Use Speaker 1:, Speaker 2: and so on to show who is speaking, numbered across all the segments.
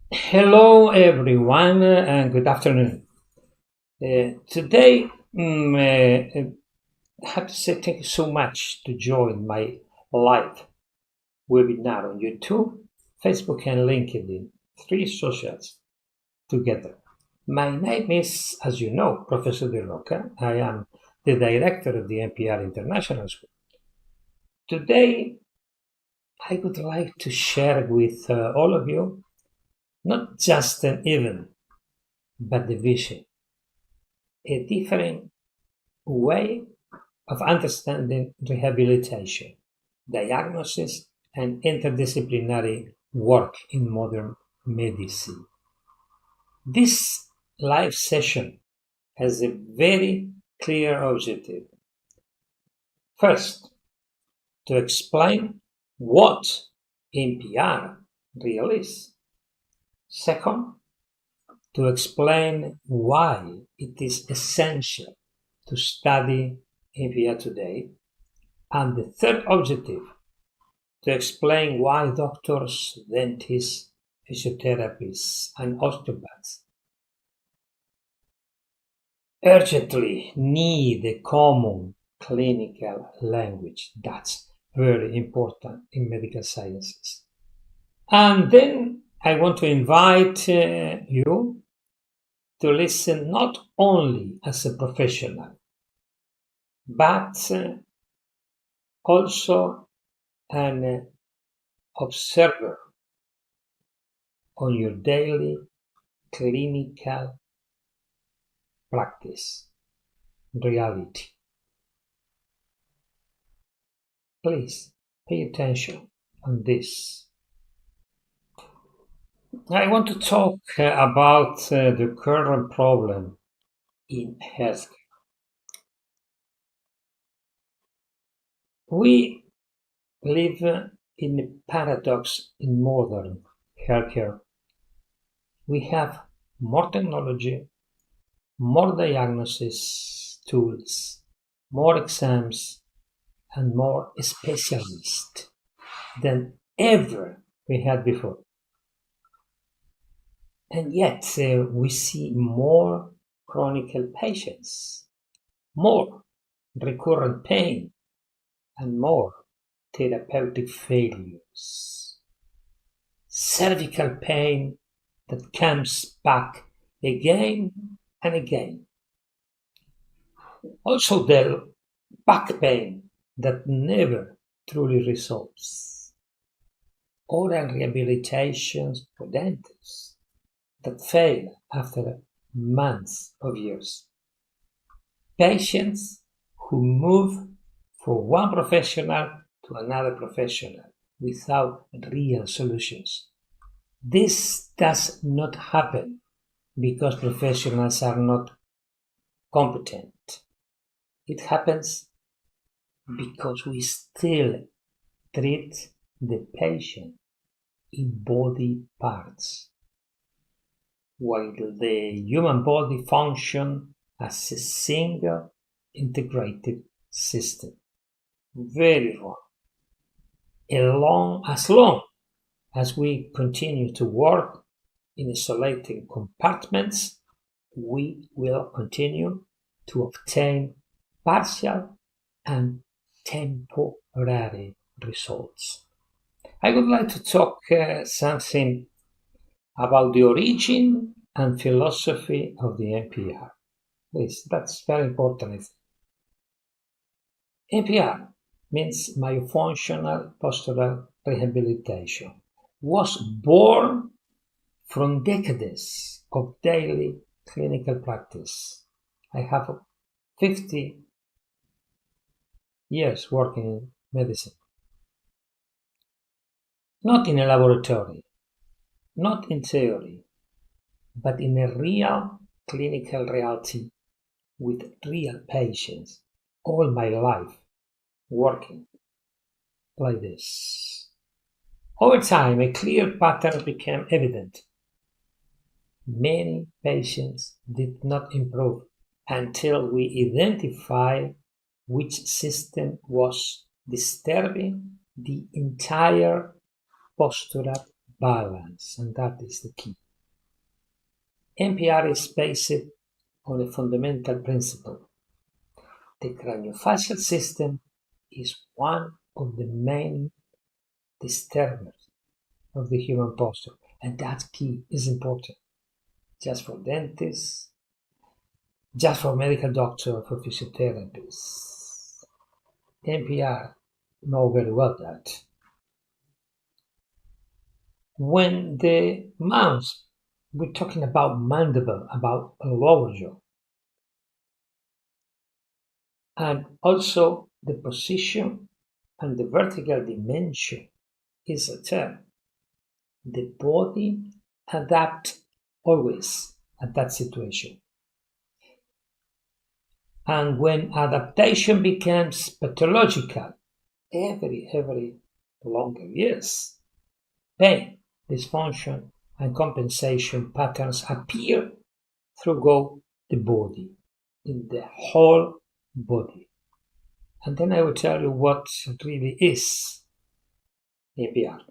Speaker 1: Hello, everyone, and good afternoon. Today, I have to say thank you so much to join my live webinar on YouTube, Facebook, and LinkedIn, three socials together. My name is, as you know, Professor Di Rocca. I am the director of the M.P.R. International School. Today, I would like to share with all of you not just an event, but the vision, a different way of understanding rehabilitation, diagnosis, and interdisciplinary work in modern medicine. This live session has a very clear objective. First, to explain what M.P.R really is. Second, to explain why it is essential to study M.P.R today. And the third objective, to explain why doctors, dentists, physiotherapists, and osteopaths urgently need a common clinical language. That's very important in medical sciences. And then I want to invite you to listen not only as a professional, but also an observer on your daily clinical practice reality. Please pay attention on this. I want to talk about the current problem in healthcare. We live in a paradox in modern healthcare. We have more technology, more diagnosis tools, more exams, and more specialists than ever we had before. And yet we see more chronic patients, more recurrent pain, and more therapeutic failures. Cervical pain that comes back again and again. Also, the back pain that never truly resolves. Oral rehabilitations for dentists that fail after months of years. Patients who move from one professional to another professional without real solutions. This does not happen because professionals are not competent. It happens because we still treat the patient in body parts, while the human body functions as a single integrated system. Very wrong. As long as we continue to work in isolating compartments, we will continue to obtain partial and temporary results. I would like to talk something about the origin and philosophy of the M.P.R. Please, that's very important. M.P.R means Myofunctional Postural Rehabilitation, was born from decades of daily clinical practice. I have 50 years working in medicine. Not in a laboratory, not in theory, but in a real clinical reality with real patients all my life working like this. Over time, a clear pattern became evident. Many patients did not improve until we identified which system was disturbing the entire postural balance, and that is the key. M.P.R is based on a fundamental principle. The craniofacial system is one of the main disturbers of the human posture, and that key is important. Just for dentists, just for medical doctors, for physiotherapists. M.P.R know very well that. When the mouse, we're talking about mandible, about lower jaw, and also the position and the vertical dimension is a term. The body adapts always at that situation. And when adaptation becomes pathological, every longer years, pain, dysfunction, and compensation patterns appear throughout the body, in the whole body. And then I will tell you what it really is M.P.R.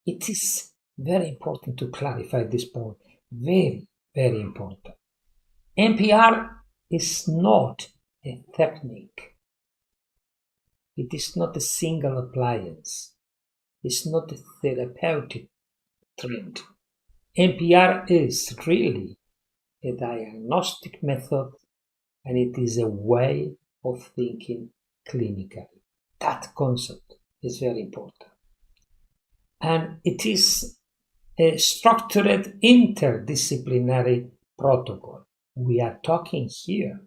Speaker 1: It is very important to clarify this point. Very, very important. M.P.R is not a technique. It is not a single appliance. It's not a therapeutic trend. M.P.R is really a diagnostic method, and it is a way of thinking clinically. That concept is very important. And it is a structured interdisciplinary protocol. We are talking here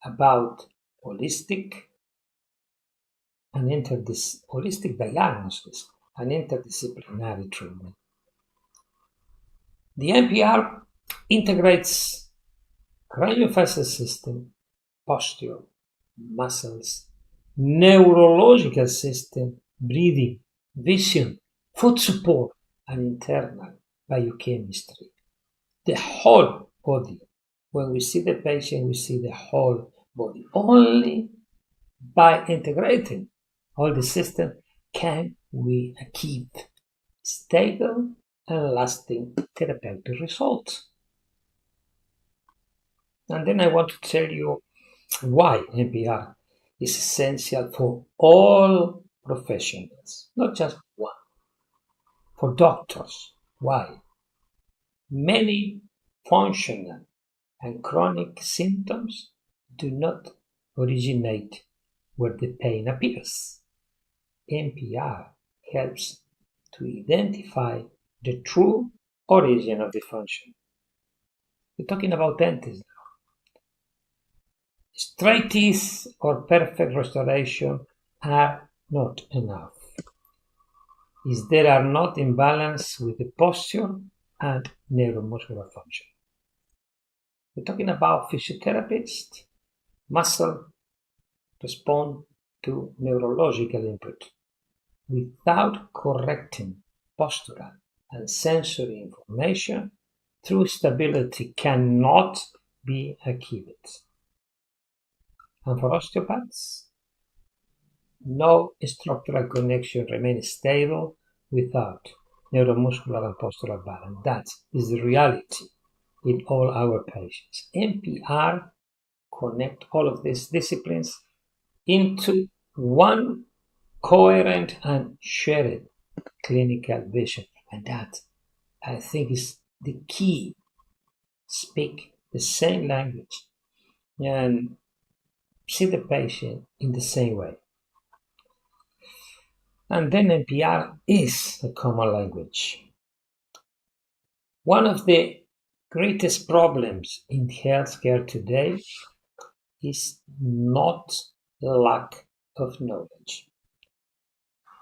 Speaker 1: about holistic diagnosis and interdisciplinary treatment. The M.P.R integrates craniofacial system, posture, muscles, neurological system, breathing, vision, food support, and internal biochemistry. The whole body. When we see the patient, we see the whole body. Only by integrating all the system can we achieve stable and lasting therapeutic results. And then I want to tell you why M.P.R is essential for all professionals, not just one. For doctors, why? Many functional and chronic symptoms do not originate where the pain appears. M.P.R helps to identify the true origin of the function. We're talking about dentists now. Straight teeth or perfect restoration are not enough. If there are not imbalance with the posture and neuromuscular function. We're talking about physiotherapists. Muscle respond to neurological input. Without correcting postural and sensory information, true stability cannot be achieved. And for osteopaths, no structural connection remains stable without neuromuscular and postural balance. That is the reality in all our patients. M.P.R connect all of these disciplines into one coherent and shared clinical vision. And that, I think, is the key. Speak the same language and see the patient in the same way. And then M.P.R is a common language. One of the greatest problems in healthcare today is not lack of knowledge,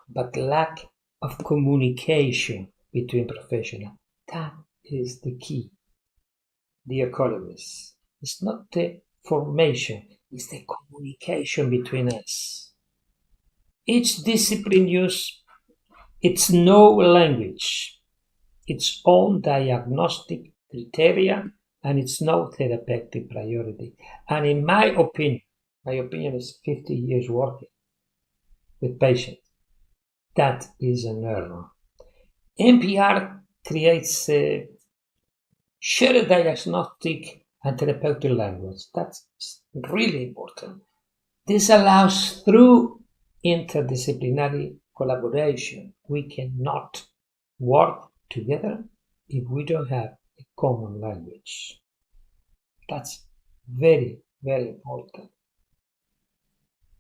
Speaker 1: but lack of communication between professionals. That is the key, dear colleagues. It's not the formation, it's the communication between us. Each discipline uses its own language, its own diagnostic criteria, and its no therapeutic priority. And in my opinion is 50 years working with patients. That is an error. M.P.R creates a shared diagnostic and therapeutic language. That's really important. This allows through interdisciplinary collaboration. We cannot work together if we don't have a common language. That's very, very important.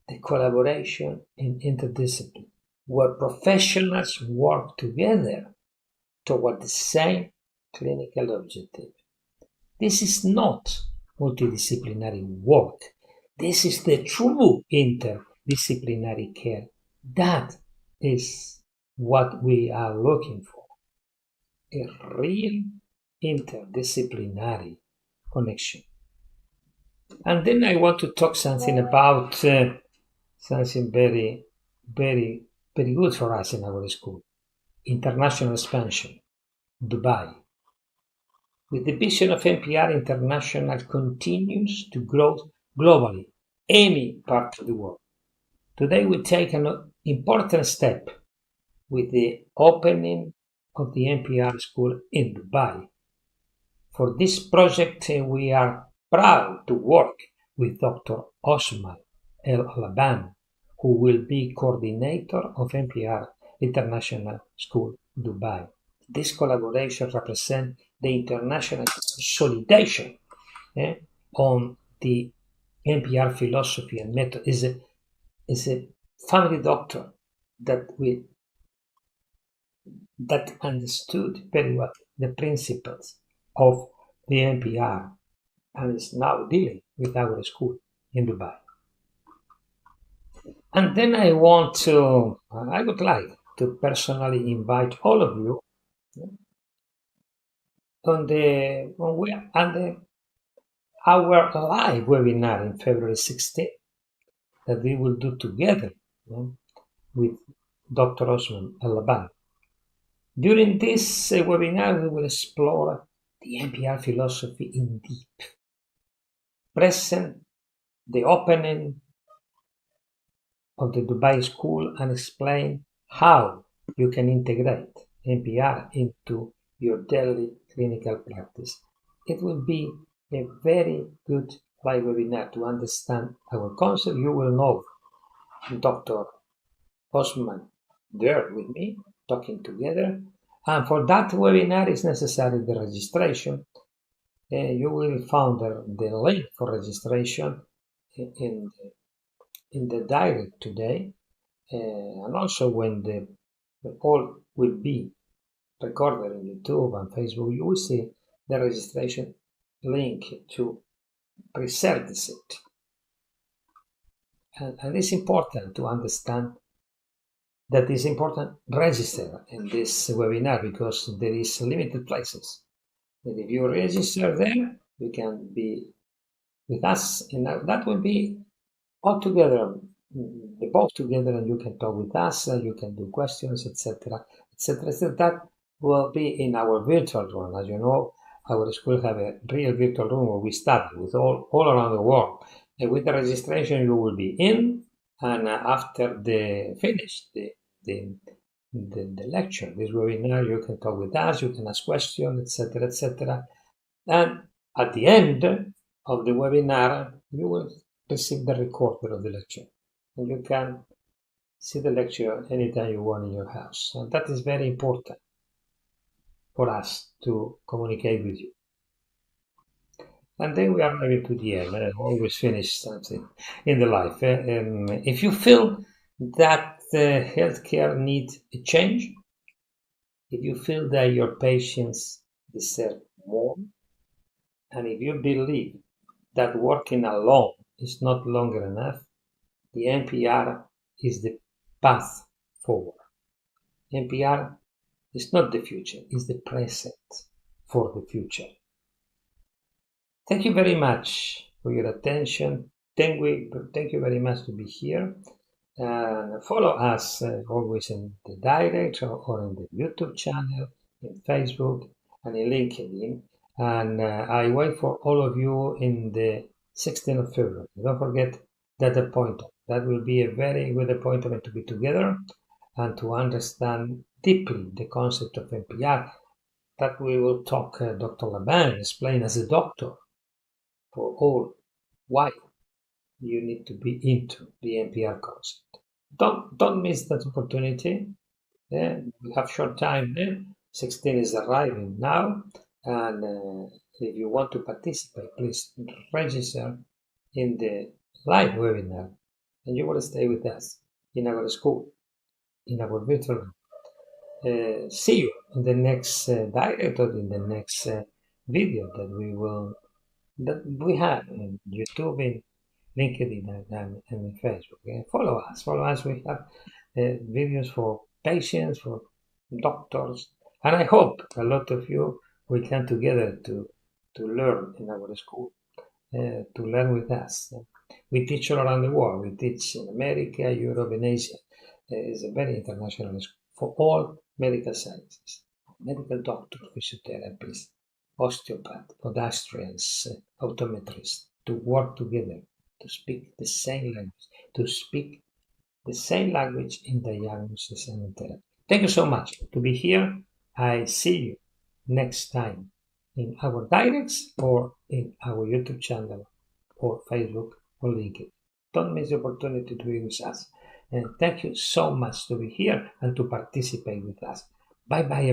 Speaker 1: The collaboration in interdiscipline, where professionals work together toward the same clinical objective. This is not multidisciplinary work. This is the true interdisciplinary care. That is what we are looking for. A real interdisciplinary connection. And then I want to talk something about something very, very, very good for us in our school. International expansion, Dubai. With the vision of M.P.R, International continues to grow globally, any part of the world. Today we take an important step with the opening of the M.P.R School in Dubai. For this project, we are proud to work with Dr. Osman El Labban, who will be coordinator of M.P.R International School, Dubai. This collaboration represents the international consolidation on the M.P.R philosophy and method. Is a family doctor that understood very well the principles of the M.P.R and is now dealing with our school in Dubai. And then I would like to personally invite all of you on our live webinar in February 16th that we will do together with Dr. Osman El Labban. During this webinar, we will explore the M.P.R philosophy in deep, present the opening of the Dubai school and explain how you can integrate M.P.R into your daily clinical practice. It will be a very good live webinar to understand our concept. You will know Dr. Osman there with me, talking together. And for that webinar is necessary the registration. You will find the link for registration in the direct today. And also when the all will be recorded on YouTube and Facebook, you will see the registration link to reserve the seat. And it's important to understand that it's important register in this webinar because there is limited places. And if you register there, you can be with us. That will be all together, both together, and you can talk with us, and you can do questions, etc., etc., etc. That will be in our virtual room. As you know, our school have a real virtual room where we study with all around the world. And with the registration, you will be in, and after the finish the lecture, this webinar, you can talk with us, you can ask questions, etc., etc. And at the end of the webinar, you will receive the recorder of the lecture, and you can see the lecture anytime you want in your house. And that is very important for us to communicate with you. And then we are moving to the end. I always finish something in the life. If you feel that healthcare needs a change, if you feel that your patients deserve more, and if you believe that working alone is not longer enough, the M.P.R is the path forward. M.P.R is not the future, it's the present for the future. Thank you very much for your attention. Thank you very much to be here. Follow us always in the direct or in the YouTube channel, in Facebook, and in LinkedIn. And I wait for all of you in the 16th of February. Don't forget that appointment. That will be a very good appointment to be together. and to understand deeply the concept of M.P.R, that we will talk Dr. Labban explain as a doctor for all why you need to be into the M.P.R concept. Don't miss that opportunity. We have short time. 16 is arriving now, and if you want to participate, please register in the live webinar, and you will stay with us in our school, in our virtual. See you in the next direct or in the next video that we have in YouTube, in LinkedIn, and in Facebook. Follow us. We have videos for patients, for doctors, and I hope a lot of you will come together to learn in our school, to learn with us. We teach all around the world. We teach in America, Europe, and Asia. It's a very international school for all medical sciences, medical doctors, physiotherapists, osteopaths, pedestrians, optometrists, to work together, to speak the same language, in diagnosis and in therapy. Thank you so much to be here. I see you next time in our directs or in our YouTube channel or Facebook or LinkedIn. Don't miss the opportunity to be with us. And thank you so much to be here and to participate with us. Bye bye.